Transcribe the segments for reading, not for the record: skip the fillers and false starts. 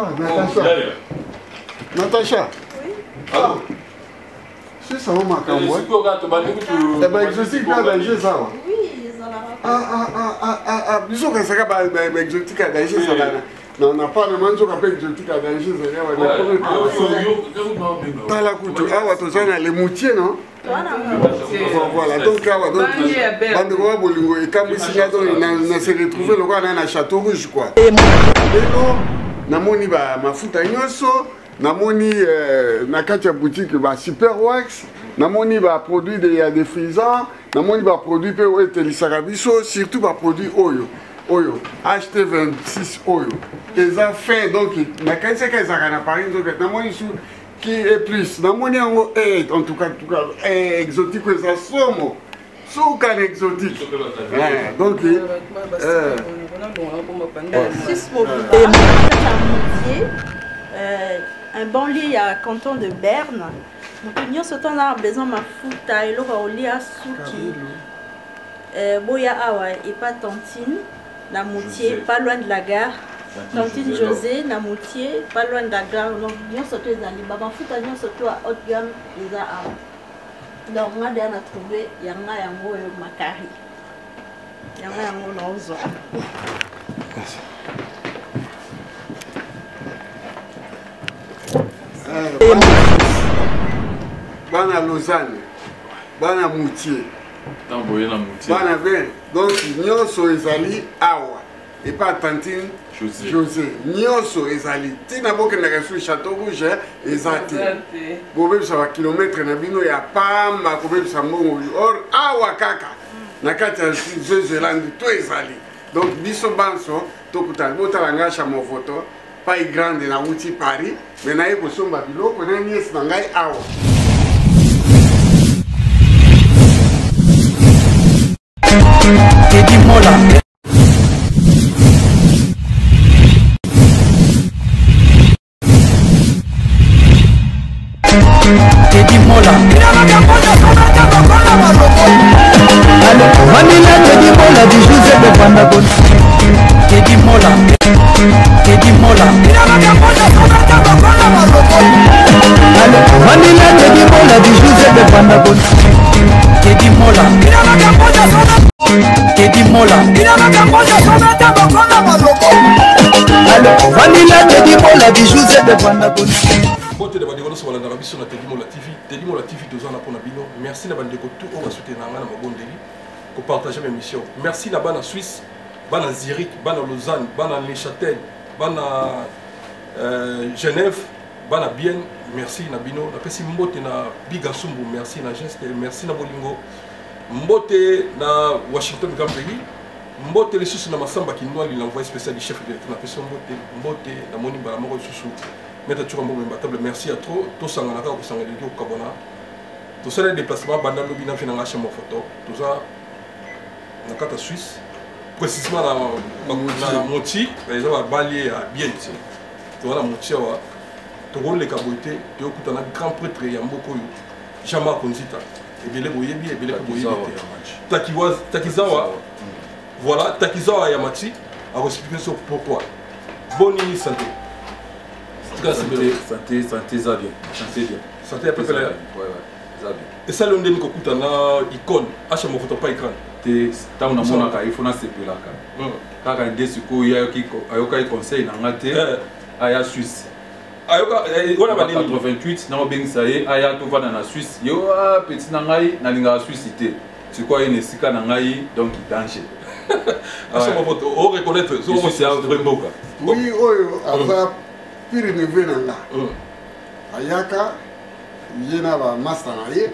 Ah, Natacha. Natacha. Oui. Ah. C'est ça, on m'a camoué. Eh bien, exotique, là, j'ai ça. Oui, ils ont la Ah, bisous, que ça va être exotique à danger, ça va. Non, on n'a pas de manjo qui appelle exotique à danger, ça va. Pas la couture. Ah, ouais, tu as les moutiers, non? Voilà, donc, Banderoa Bolingo, et quand on s'est retrouvé, le roi dans un château rouge, quoi. Et là, namoni ba mafuta nyonso, namoni nakatia boutique ba Super Wax, namoni ba produit de défrisant, namoni ba produit pe otelisaka biso, surtout ba produit oyo. Oyo, HT26 oyo. Eza fin donc nakatia ka ezaka na Paris donc namoni sou qui est plus, namoni yango en tout cas exotique eza somo. Soukan exotique. Donc, un banlieue à canton de Berne. Nous avons besoin de mafuta et l'olia souki. Boya awa et pas Tantine, la moutier, pas loin de la gare. Tantine José, la moutier, pas loin de la gare. Donc, nous avons mafuta, nous sommes à haute gamme, les awa. Donc, on a trouvé Yanga Yango et Makari. Yanga Yango Nozo. Bana Lausanne, Bana Moutier, Bana Ben, donc Nyoso ezali awa et pas Tantine José. Nyoso ezali. Tina boke na reçu Château Rouge ezati. Bobe ça va kilomètre na bino ya pamba kobe ça mbongo. Or awa kaka. Na kati ya Zélande to ezali. Donc biso banso to kutala botala ngasha mo photo. Pas grande na uti Paris, mais na yeko somba biloko na nièce na ngai awa. Teddy Mola. Teddy Mola. Vanilla Teddy Mola du José de Pandagon. Teddy Mola. Teddy Mola. Vanilla Teddy Mola du José de Pandagon. Teddy Mola. Teddy Mola. Vanilla Teddy Mola du José de Pandagon. Merci à Bandeko tout on va soutenir pour partager mes missions. Merci à Bana Suisse, Bana Zurich, Bana Lausanne, Bana Neuchâtel, Bana Genève, Bana Bien. Merci Nabino. Merci Mbote na Bigasumbu. Merci na Geste. Merci na Bolingo. Mbote na Washington Gambeli. Mbote les sous na Masamba qui nous l'envoyé spécial du chef de l'État. Mbote na Moni Balamoro Susu. Merci à trop. Tout ça, on a au Kabona. Tout ça, les déplacements, Bandal Lobina, Finanga, Chamo Photo. Tout ça, on a carte Suisse. Précisément, la Moti, par exemple, à Balier, à Bien. Tu vois, la Moti, tu vois, les Kaboïté, tu vois, un grand prêtre, Yamboko, Jama Konzita. Et bien, les Boyebi, et bien, les Boyebi. Takizawa, voilà, Takizawa Yamati, a expliqué sur pourquoi. Bonne santé. Santé, ça bien. Santé bien. Santé à peu près. Ouais, ça bien. Et ça, l'on dit que tu as une icône. À chaque fois, tu n'as pas écran. Il faut que tu aies quand il y a des conseils, il y a Suisse. En 88, il y a la Suisse. Il y a petit nangai, il y a Suisse. C'est quoi une sika nangai, donc il danger. À chaque fois, on reconnaître. C'est un vrai mot. Oui, pire niveau nanga ayaka yena ba master na ye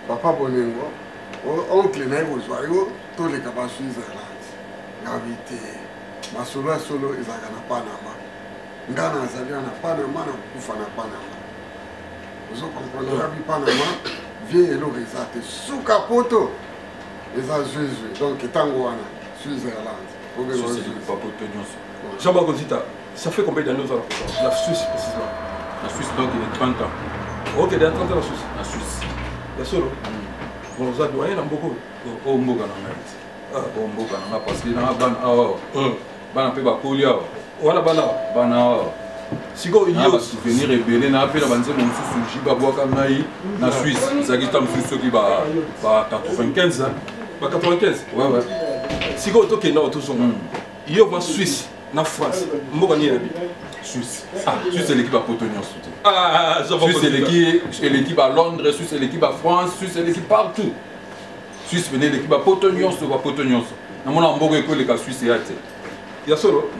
papa bonengo oncle na yo zwayo to le kaba Switzerland ngabite masolo solo ezaka na Panama ngana azali na Panama na kufa na Panama ozo comprendre la Panama vie elo rezate suka poto eza zvezwe donc tango wana Switzerland Jean-Marc Gonzita. Ça fait combien d'années nous allons la Suisse précisément? La Suisse donc il est 30 ans. Ok, il y a 30 ans la Suisse. La Suisse. La solo. Bon, vous avez doyen dans beaucoup. Oh, Mboga Nanga. Oh, Mboga Nanga parce que dans la ban, ban un peu bakulia. Voilà, ban. Ban Sigo il y a un souvenir rebelle na appel banze mon sous jiba boaka ngai na Suisse ça qui tam sous qui ba 95 ba 95 ouais ouais Sigo to ke na to son il y a Suisse na France mboka ni nabi Suisse Suisse c'est l'équipe à Potognos Suisse c'est l'équipe à Londres Suisse c'est l'équipe à France Suisse c'est l'équipe partout Suisse venait l'équipe à Potognos ou à Potognos na mona mboka école ka Suisse ya te ya solo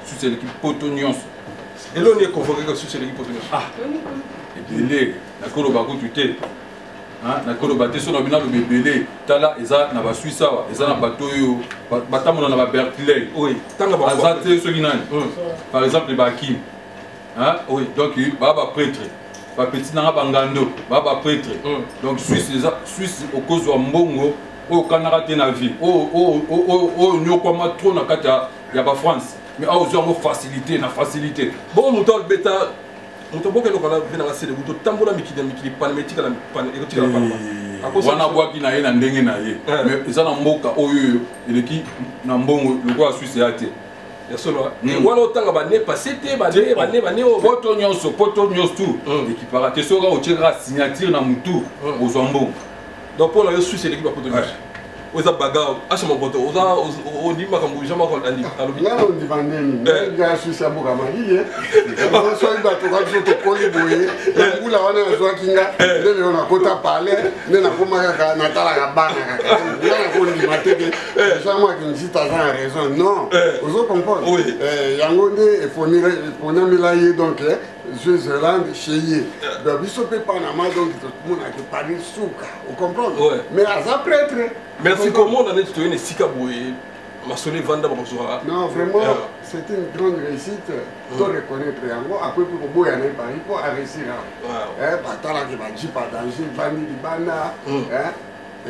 Suisse c'est l'équipe Potognos. Et là, on est convoqué que sur l'équipe Potognos. Et belé, na kolo ba kututé. Hein, na kolo ba teso na bina lo belé. Tala eza na ba Suisse wa, eza na bato yo, batamona na ba Berkeley. Oui, tanga ba azate so kinani. Par exemple ba Kim. Hein? Oui, donc ba prêtre. Ba petit na ba ngando, ba prêtre. Donc Suisse au cause wa mbongo, o kanaka te na vie. O nyoko ma trop na kata ya ba France. Mais à aux facilité, na facilité. Bon, mon temps le bêta, mon temps que l'on a vu dans la série, mon temps pour la mikide, palmétique, la érotique, la palma. Wana bois qui n'a rien d'engue na ye. Mais ils ont un moka oyo, et qui n'a bon le roi suisse a été. Ya solo. Et voilà autant ba ne passé te ba ne poto nyos tout. L'équipe a raté so ga o tira signature na mutu aux zombo. Donc pour la Suisse l'équipe a poto nyos. Oza bagarre, acha maboto, on dit makambo jamais ko andi alobi. Là on dit bandeni, nga Suisse ya boka mali on so iba to ka to koli boye, ngula wana zo kinga, ndele ona kota pale, ndena koma ka na tala ka bana ka. Nga ko ndi mateke, ça moi qui me dit t'as raison. Non, vous comprenez. Yango nde fonira milaye donc Switzerland chez donc biso pe Panama donc tout le monde a que Paris souka, vous comprenez. Mais à ça prêtre. Merci comment on a été une Sikaboé, Massonné Vanda Bamazora. Non, vraiment, c'était une grande réussite de reconnaître Yango. Après, pour Boya à Paris, pour réussir. Batala qui va dire pas danger, Bani Libana.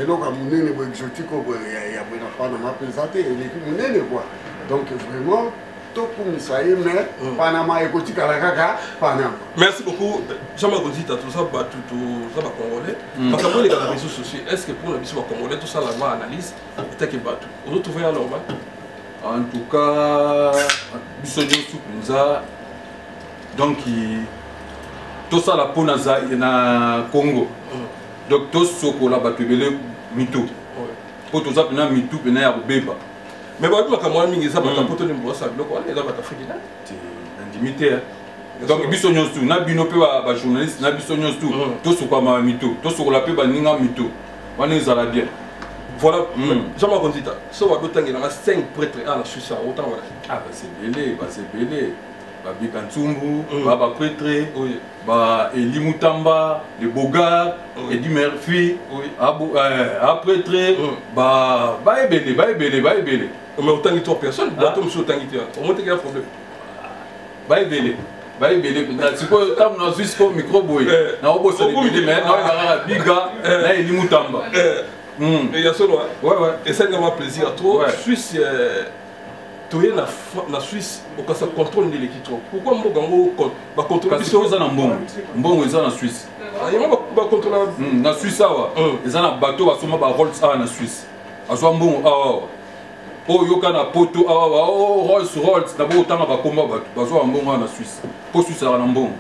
Et donc, à mon nez, exotique, il y a Panama présenté, et l'équipe mon quoi. Donc, vraiment, tout pour Misaï, mais Panama et Koti Kalakaka, Panama. Merci beaucoup. Jamais dit tout ça, tout ça va congolais. Parce que pour les réseaux sociaux, est-ce que pour le bisou congolais, tout ça la analyse, est-ce que bateau. Vous trouvez un normal? En tout cas, bisou ça. Donc, tout ça la ponaza na Congo. Donc, tout ce qu'on a battu, mito. Pour tout ça, on a mito, on a beba. Mais bah, quand moi, je suis un peu de bois, ça bloque, on est dans votre Afrique. C'est intimité. Donc, biso nyonso, na bino pe ba journaliste, na biso nyonso, to so kwa ma mito, to so la pe ba ninga mito. Wana ezala bien. Voilà, jamais qu'on dit ça. So va botangi na 5 prêtres à la Suisse autant voilà. Ah bah c'est belé, Ba Bikantsumbu, ba prêtre, ba Eli Mutamba, le Bogar, Eddie Murphy, a prêtre, ba ebele. Mais autant que 3 personnes, bateau monsieur autant que au moins il y a un problème. Ba ebele, c'est quoi tam na Suisse ko micro boy. Na obo so ebele mais na ba biga na Eli Mutamba. Et il y a solo ouais. Et ça nous fait plaisir trop. Suisse tu es na Suisse au cas ça contrôle de l'équipe. Pourquoi Mbogango va contrôler parce que ça na mbongo eza na Suisse. Il va contrôler na Suisse awa. Eza na bateau ba soma ba Rolls awa na Suisse. Azwa mbongo awa. Oh yoka na poto awa Rolls na bo tanga ba komba bato. Bazwa mbongo na Suisse. Po Suisse ara na mbongo.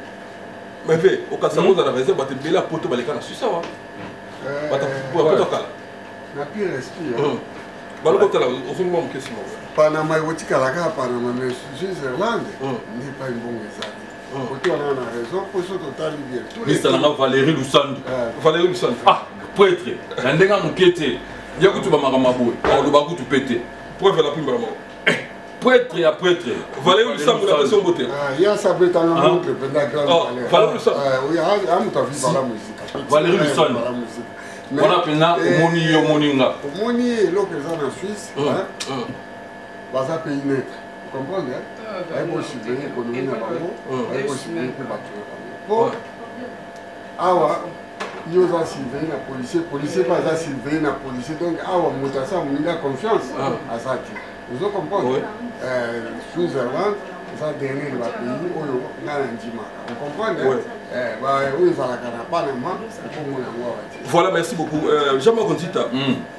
Mais fait au cas ça vous a réserve ba te bela poto ba leka na Suisse awa. Ba ta poto kala. Na pire esprit. Panama est Panama, mais Switzerland n'est pas une bonne exemple. Côté on a raison, pour ce total bien. Ministre Valérie Lusande. Valérie Lusande. Ah, prêtre. L'andenga mukete. Yakutu bamagamaboy. On va tout péter. Preuve la prime prêtre ya prêtre. Valérie Lusande la personne beauté. Il y a ça peut être un autre pendant Valérie Lusande. Oui, on a vu par la musique. Valérie Lusande. Voilà, maintenant, au Moninga. Au Moni, l'occasion en Suisse, baza pays net. Vous comprenez? Il faut surveiller l'économie, il faut surveiller les bâtiments. Awa, il y a surveiller la policier pas à surveiller la policier. Donc, awa, il a confiance à ça. Vous comprenez? Switzerland, ça dernier de la pays oyo ngana ndima vous comprenez oui voilà kana pas normal pour moi voilà merci beaucoup Jean-Marc Gondita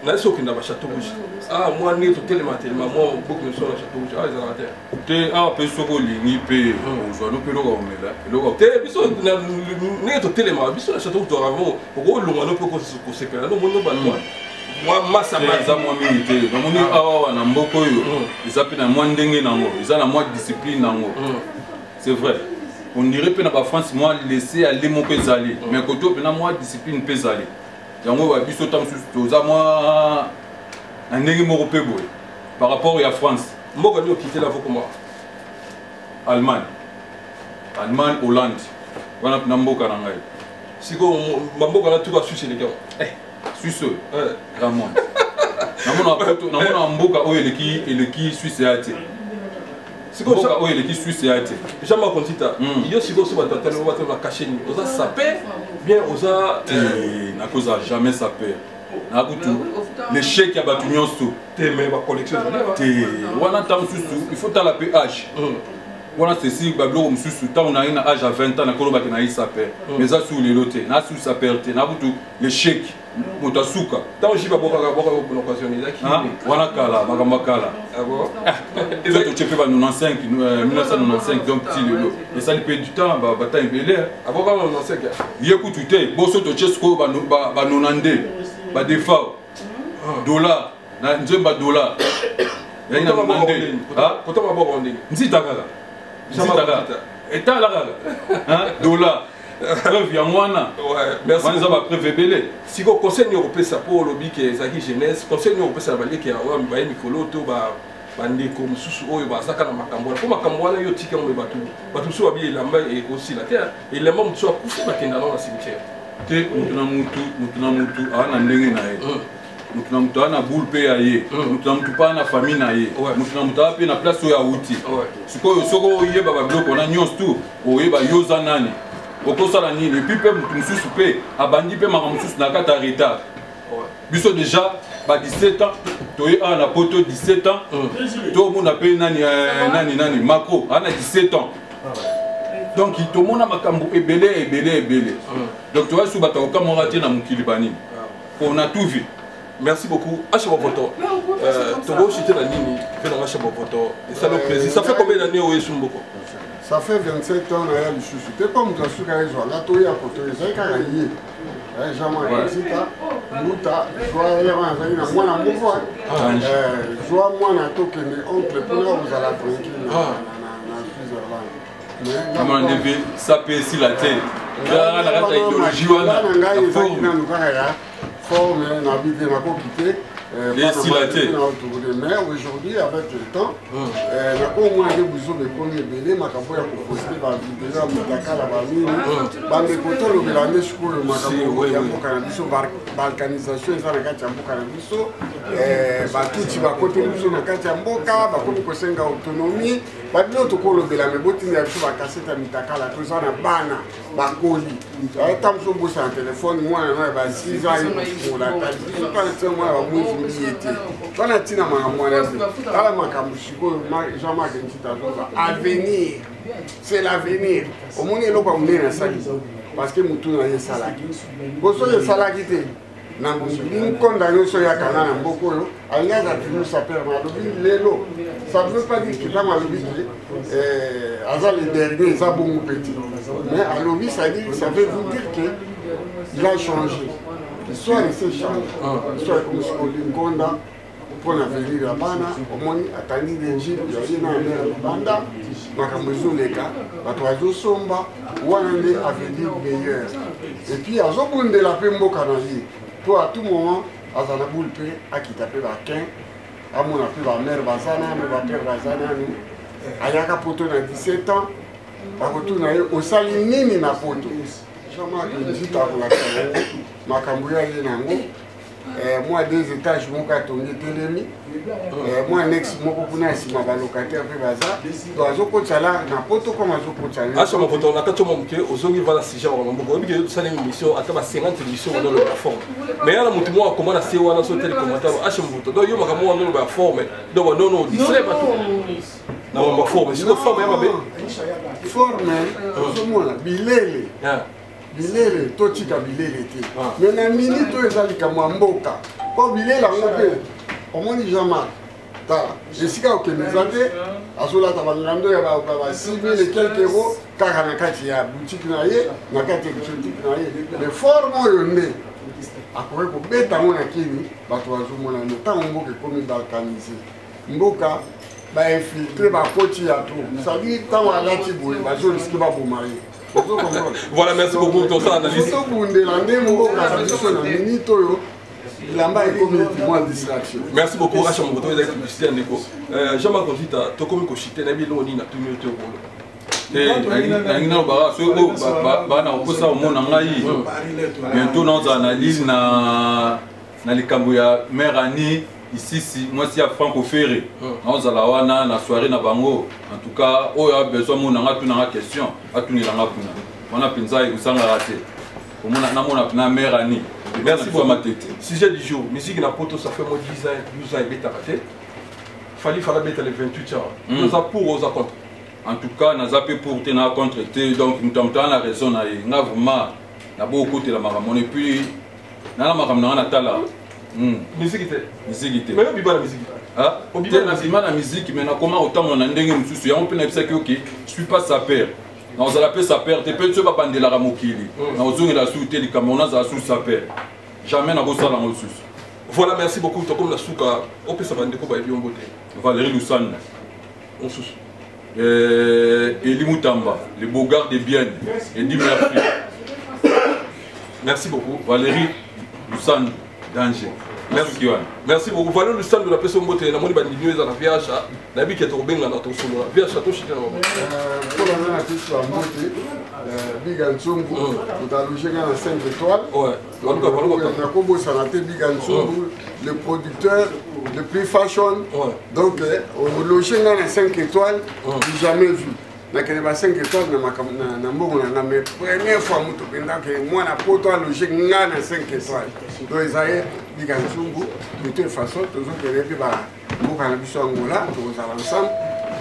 na so kinda ba château rouge ah moi ni to tellement moi beaucoup de sur le château rouge ah ils ont raté te ah pe soko lingi pe zo no pe lo ko mela lo te biso na ni to tellement biso le château rouge doravant ko longa no pe ko se pela no mono ba moi massa za moi milité na moni awa na mboko yo ils appellent na moi ndenge nango ils ont la moi discipline nango c'est vrai on dirait que na France moi laisser aller mon pézali mais koto pe na moi discipline pézali yango ba biso tam sous za moi na ndenge moko pe boy par rapport à France mboko ni okité la comment Allemagne Hollande wana na mboka na ngai siko mboka na tuka Suisse les gars Suisse grand monde na mboka oyo eleki Suisse ate siko mboka oyo eleki Suisse ate Jean-Marc Gondita yo siko so batatana batana kacheni oza sapé bien oza na cause jamais sapé na kutu l'échec ya batu nyonso te mais ba collection te wana tam susu il faut ta la âge wana ceci bablo mususu ta on a une âge à 20 ans na koloba ke na sapé mais ça sous les lotés na sous sapé te na kutu l'échec motasuka ta oji ba boka pour l'occasion ezaki wana kala makamba kala ah bon ils ont chepé ba 95 1995 donc petit lelo et ça lui du temps ba bata ibele ah bon 95 yekutu te boso to chesko ba 92 ba defa dollar na nzemba dollar ya ina 92 kota ba boka ndeni nzita kala eta la kala dollar preuve ya mwana merci wana za ba preuve ebele siko conseil européen ça pour lobby que ezaki jeunesse conseil européen ça balé que wa ba mikolo to ba bandeko mususu oyo bazaka na makambo po makambo wana yo tika mo batu so babi elamba et aussi la terre et elamba mutu akufi bakenda na cimetière te mutu na mutu ana ndenge na ye mutu na mutu ana boule pe ya ye mutu na mutu pa na famille na ye mutu na mutu pe na place oyo awuti sikoyo soko oyeba babiloko na nyonso tu oyeba yoza nani okosala nini epuis mpe mutu mosusu mpe abandi mpe makambo mosusu na kati ya retard biso déjà ba 17 ans toye awa na poto 17 ans tomona mpe nani mako ana 17 ans donc tomona makambo ebele donc toya su bato okamwaka te na mokili banini on a tout vu. Merci beaucoup. Achabopoto. Togo chité la ligne, fait dans Achabopoto. Et ça nous plaisir. Ça fait combien d'années au Esumboko? Ça fait 27 ans à la chouchou. T'es comme tu as su qu'à Ezoa. Là, tu es à côté. C'est qu'à gagner. Jamais Zita, Mouta, Joie, moi na Moko. Joie, moi na token oncle pour là vous allez tranquille. Comment on devait saper si la tête. Là, la idéologie wana. Forme, on a habité, on a quitté. Mais aujourd'hui, avec le temps, on a au moins des besoins de connaître les macabres à proposer par vidéo, à Dakar, à Bamini, dans les côtés de la neige pour le macabre, il y a un cannabis, balkanisation, il y a un cannabis, tout va côté de la Katiamboka, va comme Kosenga autonomie, va bien au colo de la mébotine, il y a une cassette à Mitaka, la chose à Bana, Bakoli. Tant que je suis en téléphone, moi, je suis 6 ans pour la taille. Je suis pas avenir, c'est l'avenir. Au monde est là pour mener un sac parce que nous tous les salariés. Vous savez les salariés, nous condamnons sur la canal en beaucoup. Il y a des ça permet ça ne veut pas dire que dans ma lobby, les derniers, ça beaucoup petit. Mais à lobby, ça veut vous dire qu'il a changé. L'histoire est changée. L'histoire est comme ce qu'on dit, Gonda, pour l'avenir de la Bana, au moins, à Tani d'Égypte, il y a une banda, Makamouzou les gars, Batoazo Somba, ou un avenir meilleur. Et puis, à Zobun de la Pembo Kanali, toi à tout moment, à Zanaboulpe, à qui t'appelle la Quin, à mon appel la mère Bazana, mais la père Bazana, à Yaka Poto, à 17 ans, à retourner au Salinini, na Poto. Moi, 2 étages, mon carton est télémi. Moi, un ex, mon copain, si ma locataire fait bazar. Donc, je peux aller na poto comme je peux aller. Ah, ça m'a fait on a 4 mois que aux autres va la siger on m'a dit que ça une émission à 50 émissions dans le plateforme. Mais là, mon moi comment la c'est on a sauté les commentaires. Ah, je me vote. Donc, yo m'a moi on le plateforme. Donc, non, distrait pas tout. Non, forme. C'est une forme, forme, ozomona bilele. Bilele, totika bilele te. Mais na minute oyo ezalika mwa mboka. Po bilele yango mpe omoni Jean-Marc. Tala, esika okendeza te, azolata balando ya ba 6 000 et quelques euros kaka na kati ya boutique na ye, na kati ya boutique na ye. Mais forme oyo nde akoki kobeta yango na kini bato bazomona ntango mboka ekomi balkanize. Mboka bainfiltre bakoti ya to sadi ntango alati boye bazoliski baboma ye. Voilà, merci beaucoup pour ton analyse. Merci beaucoup, Rachel Mokoto, et la publicité. Jean-Marc Gonzita, tu as commis Kochité, tu as mis l'oni, tu as tout mis au rôle. Bientôt, nous analysons na likambuya mère Annie. Ici, moi, si à Franco Ferré, nous allons na soirée na bango. En tout cas, on a besoin de une question. On a pensé que ça a raté. On a une mère Annie. Merci beaucoup. Sujet du jour. Musique na poto, ça fait moi 10 ans et bêta raté. Fallait bêta les 28 ans. Nous avons pour aux contre. En tout cas, nous avons pour tenir contre. Donc, nous avons la raison. Nous avons vraiment beaucoup de la maramon. Et puis, nous avons la tala. Musique. Mais on biba la musique. Ah, on biba la musique, mais comment autant on a ndenge mususu. On peut dire que ok, je suis pas sa père. On a appelé sa père. Tu peux tu vas pas de la ramokili. On a la souté du Cameroun, on a sous sa père. Jamais n'a pas ça dans mususu. Voilà, merci beaucoup. Tu comme la souka. On peut s'abandonner comme bien beauté. Valérie Lusane. On sous. Eli Moutamba, le beau garde de bien. Eddie Murphy. Merci beaucoup. Valérie Lusane. Danger. Merci beaucoup. Voilà le stand de la personne beauté. La monnaie bandinue est à la VHA. La vie qui est au Benga dans ton solo. VHA, toi, je suis là. Pour la artiste à beauté, Big Ansongu, tu as logé dans 5 étoiles. Ouais. Donc, on a combo Sanaté, Big Ansongu, le producteur, le plus fashion. Donc, on logé dans 5 étoiles, jamais vu. Na kene 5 étoiles na mbongo na mais première fois muto penda que moi na poto a logé nga na 5 étoiles donc isaye diganzungu de toute façon toujours que les ba mboka na biso ngola to za ensemble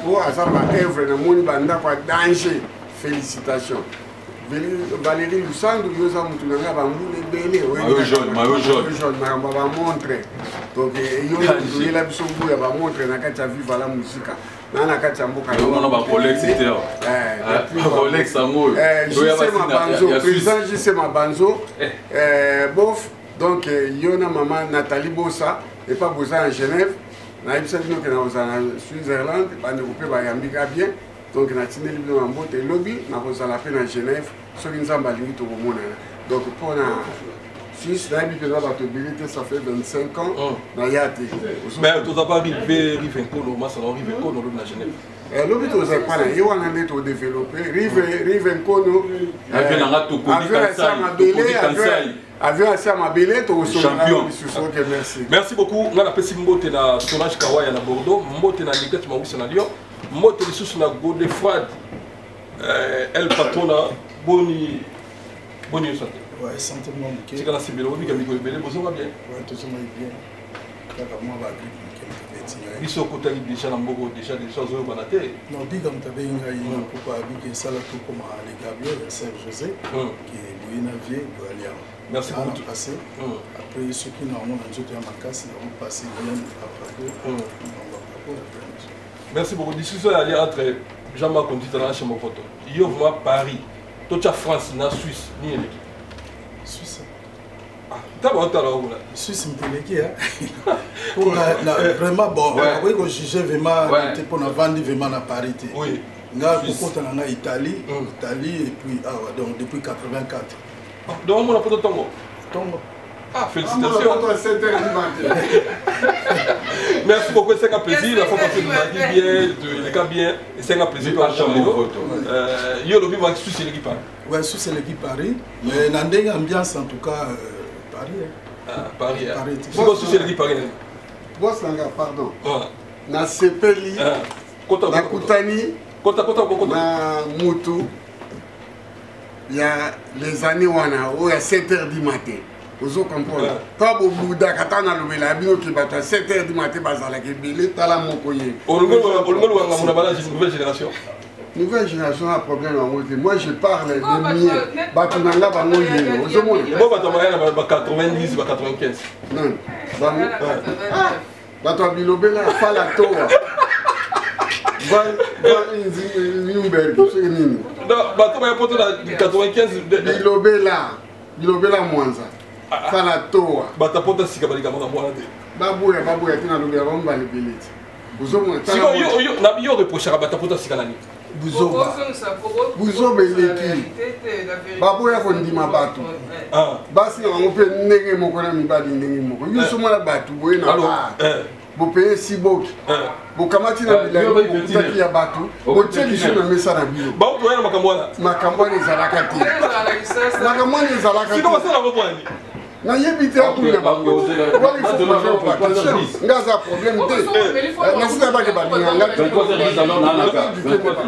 pour azaba œuvre na moni banda kwa danger félicitations Valérie Lusando yoza mutu na ba mbule belé maillot jaune na ba montre donc yo yo la biso bu ya ba montre na kata viva la musique. Nana Kachamboka. On a un Rolex, c'était Rolex, J.C. Mabanzo. Bof, donc, il y a maman Nathalie Bossa, et pas Bossa en Genève. Nous avons dit en Suisse-Irlande, nous avons dit bien. Donc, nous avons dit que lobby, nous avons dit en Genève, ce qui nous a dit que nous donc, pour la Suisse, nous avons dit que ça fait 25 ans. Mais tu n'as pas arrivé Rivenko, moi, ça arrive Rivenko dans la Genève. L'objet aux écoles, il y a un été développé. Rivenko, avion assez à ma belé, champion. Merci. Merci beaucoup. On a appelé Mbote na Solange Kawaya na Bordeaux, Mbote na Liket Maoussa na Lyon, Mbote les sous na Godefroid, El Patona, Boni santé. Ouais, santé moi. C'est quand c'est bien, on dit que Miguel Belé, vous allez bien. Ouais, tout ça va bien. Car moi va bien. Biso côté déjà na Mbogo déjà des choses au Banaté. Non, bigam tabenga ina pourquoi big sala tout comme les Gabriel et Saint José qui est Louis Navier de Alliance. Merci beaucoup. Après ceux qui n'ont pas de ma casse, nous avons passé après. Merci beaucoup. Discussion à lire entre Jean-Marc Gonzita et Rachel Mokoto. Il y a Paris, toute la France, la Suisse, ni l'équipe. Suisse. Suisse, vraiment bon. Oui, que juger vraiment pour la vente vraiment la parité. Oui. Là, pour qu'on a Italie, et puis donc depuis 84. Donc on a pas de tombeau. Ah, félicitations. Merci beaucoup, c'est un plaisir. La fois passée, nous avons dit bien, les cas bien, et c'est un plaisir. Il y a le vivre avec Suisse et l'équipe Paris. Oui, Suisse et l'équipe Paris. Mais dans une ambiance en tout cas, Paris. Paris. C'est quoi Suisse et l'équipe Paris? Boss Langa, pardon. Na Sepeli, na Koutani, na Moutou. Il y a les années où il y a 7 h du matin. Vous comprenez? Quand vous vous dites que vous avez la bio qui va à 7h du matin, vous allez vous la mokoye. Nouvelle génération. Nouvelle génération a un problème en route. Moi, je parle de miens. Batunanga bangoye. Vous avez bon, bah 90, bah 95. Non. Bato bilobela fala toa. Newberg, c'est nini? Non, bato ba poto na 95 bilobela mwanza. Fala toa. Bata pota sika balika mona mwana te. Babuya tina lobela bamba lebeleti. Buzomo tala. Yo na yo reprocher bata pota sika nani? Buzoba eleki. Babuya kondima batu. Basi na bango pe ndenge moko na mibali ndenge moko. Yo somona batu boye na ba. Vous payez si beau. Vous camatez la ville, vous avez un bateau. Vous avez un message à bio. Vous avez un macamboana. Macamboana est à la carte. Macamboana est à la carte. C'est comment ça la reprendre? Na yebite akuna bango. Wali faut pas faire attention. Ngaza problème de. Na sita ba ke ba nganga.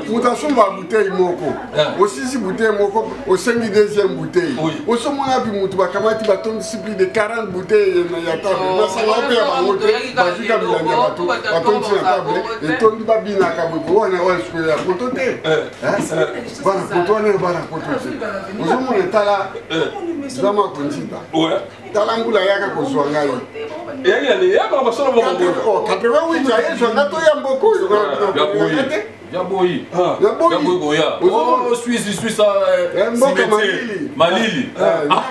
Mutation ba bouteille moko. Aussi si bouteille moko, au 5 deuxième bouteille. Au somona bi mutu ba kamati ba ton plus de 40 bouteilles na ya table. Na ça va bien ba moto. Ba jika bilanga bato. Ba ton sur la table et ton ba bina ka bo wana wa spe ya potote. Bana potone bana potote. Au somona tala. Zama konjita. Ouais. Talangula yaka kozwa ngai. Yaki ya ba basolo ba ngo. 88 ya zonga to ya mboko. Ya boyi. Goya. Oh Suisse Malili.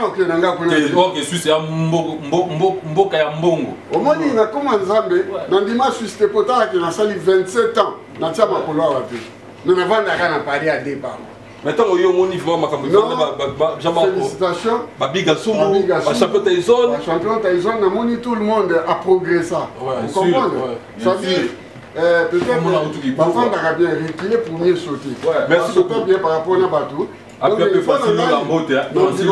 OK nanga kuna. OK Suisse ya mboka ya mbongo. Omoni na koma nzambe na ndima Suisse te potala ki na sali 27 ans na tia makolo wa te. Nous n'avons pas parlé à départ. Maintenant, il y a un niveau félicitations. Babiga Soumou, champion Tyson. Champion Tyson, tout le monde a progressé. Vous comprenez? Ça veut dire, peut-être, l'enfant a bien reculé pour mieux sauter. Merci beaucoup. Bien par rapport à Batou. Après, il faut facilement la motte. Non, il y a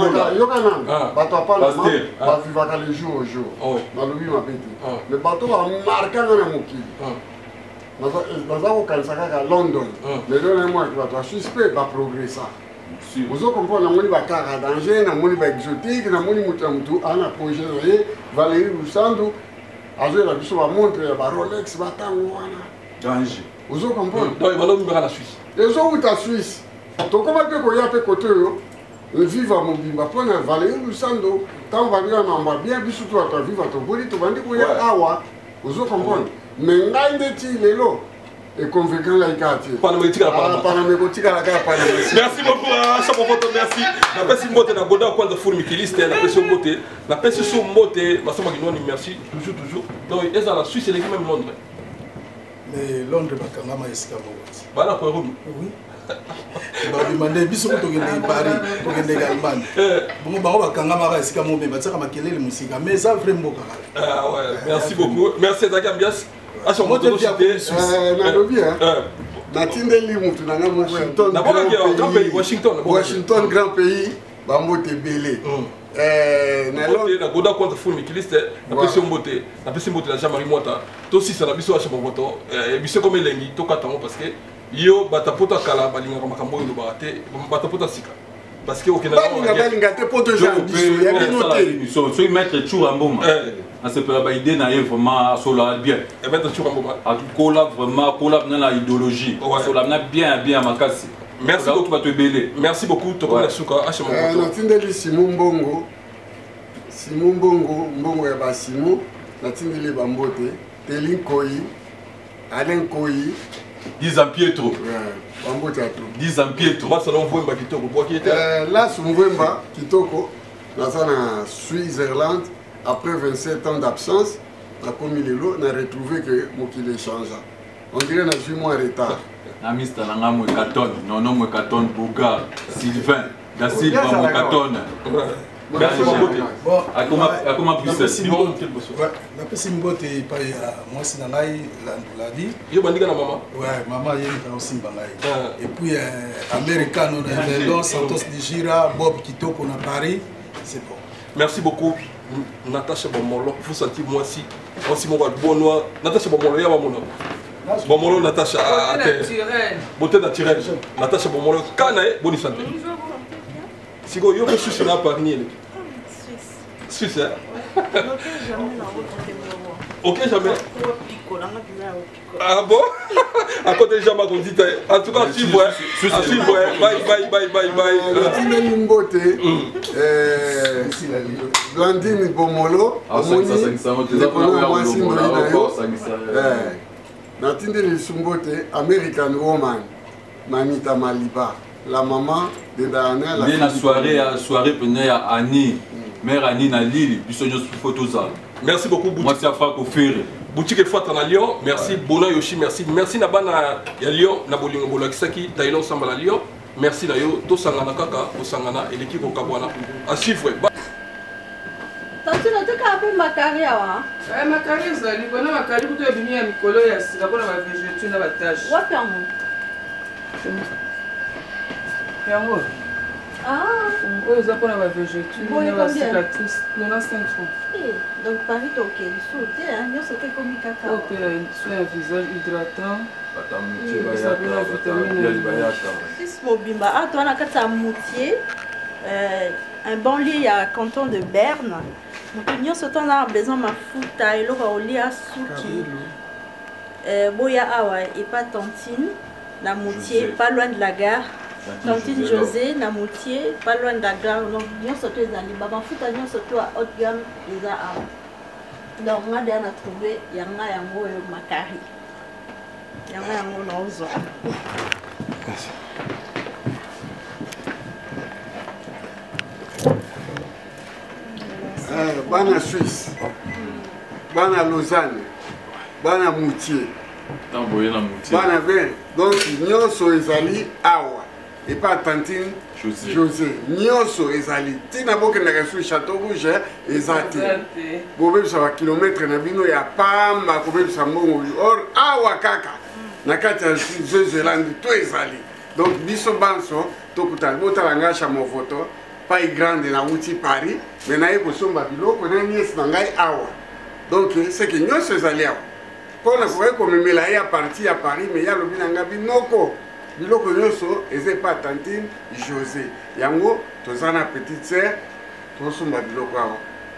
Batou pas le mal, va vivre les jours au jour. Dans le vie, ma petite. Le bateau a marqué dans la moquille. Dans un London, mais dans mois qui va suspect va progresser. Vous comprenez, on va faire danger, on va exotique, on va un projet Valérie Roussandou, la montre va Rolex, va danger. Vous comprenez? Donc il va nous la Suisse. Les gens où la Suisse, donc comment tu peux côté le vivre à mon bimba, pour Valérie Roussandou, tant va bien, surtout à vivre à ton boli, tu vas dire qu'il y a awa. Vous comprenez? Mais ngai ndeti lelo et convaincant la quartier. Merci beaucoup à chaque fois merci. La personne moté na goda kwa za fourmi kiliste la personne moté. La personne moté, ma somme qui merci toujours. Donc ils à la Suisse et les même Londres. Mais Londres bakanga esika moko. Bana ko Rome. Oui. Ba demandé biso ko tokende Paris, tokende Allemagne. Bon ba bakanga maka esika moko ba tsaka makelele musika mais ça vraiment mboka. Ah ouais, merci beaucoup. Merci Zaki Ambias. Ah, sur mon Washington, grand pays, Bambote Belé. Na goda contre full mikiliste na pesi mbote la Jean-Marie Mota to si ça na biso acha boto biso comme elengi to katango parce que yo batapota kala balinga makambo yo barate batapota sika parce que au Canada balinga te poto jean biso ya binoté so il mettre toujours en bombe à ce peu la idée na vraiment sola bien et mettre toujours en bombe à collab vraiment collab dans la idéologie sola na bien makasi. Merci beaucoup pour te belé. Merci beaucoup Toko Nasuka acha moto. Natindeli Simon Mbongo ya Basimo, natindeli Bambote, Telin Koyi, Alain Koyi, 10 ans Pietro. Bambote à tout. 10 ans Pietro. Moi salon Mbemba Kitoko pour qui était là sur Mbemba Kitoko, dans la Suisse-Irlande après 27 ans d'absence, na comme il est là, on a retrouvé que Mokile change. On dirait qu'on a 8 mois en retard. Namista nanga Mwekaton, nono Mwekaton Bouga, Sylvain, da Silva Mwekaton. Merci beaucoup. Akoma Bruxelles. La personne mbote pa moi c'est nangai la dit. Yo bandika na maman. Ouais, maman yemi ka aussi bangai. Et puis américain on a Santos de Gira, Bob Kitoko na Paris, c'est bon. Merci beaucoup Natacha Bomolo, vous sentez moi aussi. Aussi mon bonnois, Natacha Bomolo ya mamono. Bomolo Natacha beauté naturelle. Natacha Bomolo kana bonne santé. Sigo yo ko susi na Paris ni. Suisse, hein? Ok, jamais. Ah bon? À côté de Jean-Marc, on dit, en tout cas, à suivre, à suivre, bye, bye, bye, bye, bye. Blandine Bomolo, Natindeli Sumbote, American Woman, Manita Maliba, la maman de Dana. Bien la soirée venait à Annie, mère Annie na Lille, puis sur photo ça. Merci beaucoup, Boutique. Moi, c'est à faire faire. Boutique et fois à Lyon, merci, Bona Yoshi, merci. Merci Nabana Lyon, Nabolingo Bolakisaki, Taïlon Sambala Lyon. Merci Nayo, To Sangana Kaka, Osangana et l'équipe au Kabwana. À suivre. Tanti nataka hapo makari hawa. Makari zali kuna makari kutoa dunia mikolo ya sika kuna ba vegetu na bataji. Wapi amu? Yango. Ah, oyo za kuna ba vegetu na ba cicatrice 95 francs. Donc Paris OK, sous te hein, ça fait comme kaka. OK, soin visage hydratant. Fils Mobimba, ah toi na kata moutier. Un bon lit à canton de Berne. Donc nous sommes en besoin de mafuta et l'eau au lit à souki. Boya awa et pas Tantine, la moutier, pas loin de la gare. Tantine José, la moutier, pas loin de la gare. Donc nous sommes les alibaba. Mafuta nous sommes à haute gamme les awa. Donc on a déjà trouvé yanga yango et makari. Yanga yango nozo. Merci. Bana Suisse, Bana Lausanne, Bana Moutier, Bana Vin. Donc, Nyonso ezali awa. Et pas Tantine José. Nyonso ezali. Tina boke na reçu Château Rouge, ezati. Bobe ça va kilomètre na bino ya pamba bobe ça mbongo. Or awa kaka. Na kati ya Zélande to ezali. Donc biso banso to kutala botalanga cha mo photo. Pas grande na outil Paris, mais na yeko somba biloko na nièce na ngai awa. Donc c'est que nous sommes allés awa. Pour na koye ko memela ya parti à Paris, mais ya lobi na ngabi noko. Biloko nyoso eze pas Tantine José. Yango tozana petite sœur to somba biloko awa.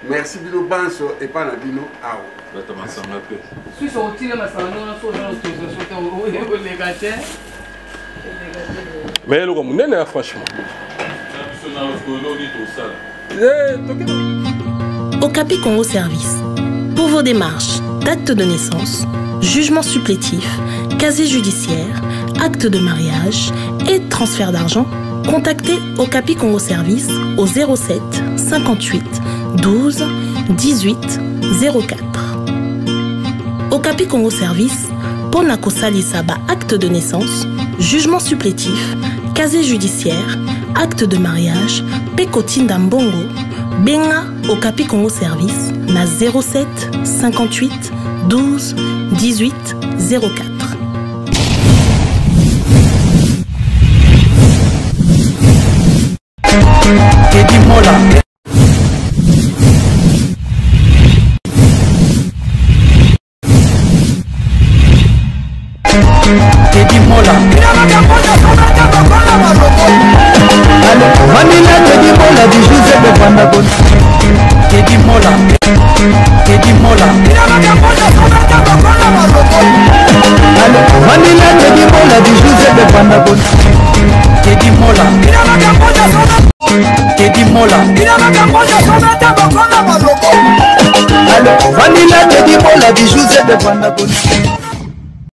Merci bino banso et pas na bino awa. Si so otile masano na so na autorisation au légataire. Mais le monene franchement. Okapi Congo Service. Pour vos démarches d'acte de naissance, jugement supplétif, casier judiciaire, acte de mariage et transfert d'argent, contactez Okapi Congo Service au 07 58 12 18 04. Okapi Congo Service, pour Nakosali Saba acte de naissance, jugement supplétif, casier judiciaire, acte de mariage, Pekotine Dambongo, Benga Okapi Congo Service, na 07 58 12 18 04. Teddy Mola. Teddy Mola. Vanilla Teddy Mola du Joseph de Vandagon. Teddy Mola. Teddy Mola. Vanilla Teddy Mola du Joseph de Vandagon. Teddy Mola. Teddy Mola. Vanilla Teddy Mola du Joseph de Vandagon.